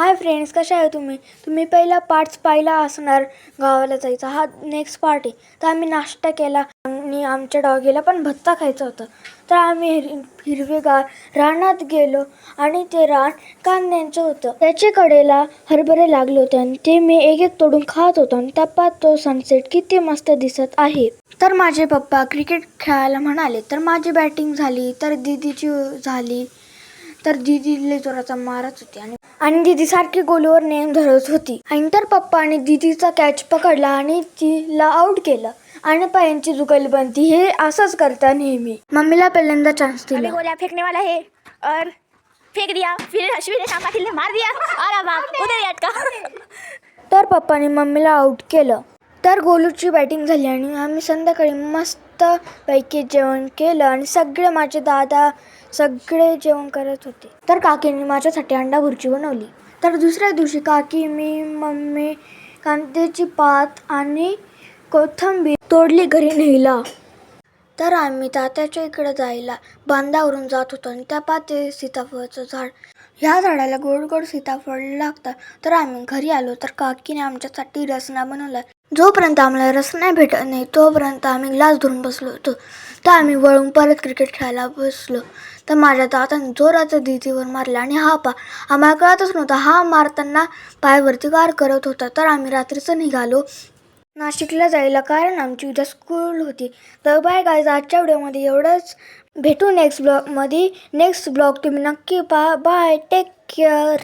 Hi friends, कशा आहे तुम्ही? तुम्ही पहिला पार्ट्स पाहिला असणार. गावाला जायचा हा नेक्स्ट पार्ट आहे. तर आम्ही नाश्ता केला आणि आमच्या डॉगीला पण भत्ता खायचा होता. तर आम्ही हिरवेगार रानात गेलो आणि ते रान कांद्यांचं होतं. त्याच्या कडेला हरभरे लागले होते आणि ते मी एक एक तोडून खात होतो आणि त्यापात तो सनसेट किती मस्त दिसत आहे. तर माझे पप्पा क्रिकेट खेळायला म्हणाले. तर माझी बॅटिंग झाली, तर दीदीची झाली. तर दीदीला जोराचा मारत होती आणि दीदी सारखी गोलवर नेम धरत होती. आणि तर पप्पाने दीदीचा कॅच पकडला आणि तिला आउट केलं. आणि पायांची जुगलबंदी हे असंच करता नेहमी. मम्मीला पहिल्यांदा चान्स दिला. गोलियां फेंकने वाला है और फेंक दिया, फिर अश्विन ने शाम ने मार दिया और अब उधर ही अटका. तर पप्पाने मम्मीला आउट केलं. तर गोलूची बॅटिंग झाली आणि आम्ही संध्याकाळी मस्त पैकी जेवण केलं आणि सगळे माझे दादा सगळे जेवण करत होते. तर काकीने माझ्यासाठी अंडा भुर्जी बनवली. तर दुसऱ्या दिवशी काकी, मी, मम्मी कांद्याची पात आणि कोथिंबीर तोडली घरी नेला. तर आम्ही तात्याच्या इकडे जायला बांधावरून जात होतो आणि त्या पाते सीताफळाचं झाड. ह्या झाडाला गोड गोड सीताफळ लागतात. तर आम्ही घरी आलो तर काकीने आमच्यासाठी रसना बनवला. जोपर्यंत आम्हाला रसना भेटत नाही तोपर्यंत आम्ही ग्लास धरून बसलो होतो. तर आम्ही वळून परत क्रिकेट खेळायला बसलो. तर माझ्या दादाने जोराचं दीदीवर मारला आणि आम्हाला कळतच नव्हता हा मारताना पायावरती वार करत होता. तर आम्ही रात्रीचं निघालो नाशिकला जायला, कारण आमची उद्या स्कूल होती. तर बाय गाईज, आजच्या व्हिडिओमध्ये एवढंच. भेटू नेक्स्ट ब्लॉगमध्ये. नेक्स्ट ब्लॉग तुम्ही नक्की पहा. Bye, take care.